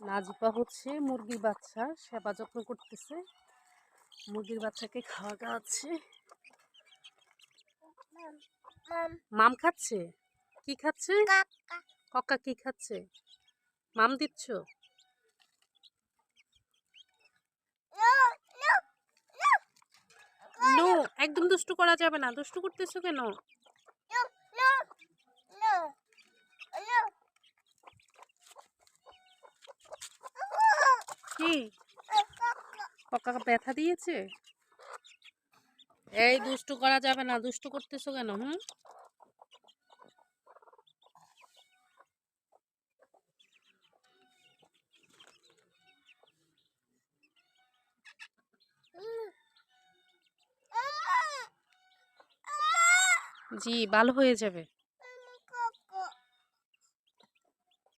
নাজিপা হচ্ছে মুরগির বাচ্চা সেবা যত্ন করতেছে। মুরগির বাচ্চাকে খাওয়া খাওয়াচ্ছে। মাম খাচ্ছে? কি খাচ্ছে? কক্কা কি খাচ্ছে? মাম দিচ্ছ? নো, একদম দুষ্টু করা যাবে না। দুষ্টু করতেছো কেন? কি কক্কা ব্যথা দিয়েছে? এই দুষ্টু করা যাবে না। দুষ্টু করতেছো কেন? জি, ভালো হয়ে যাবে।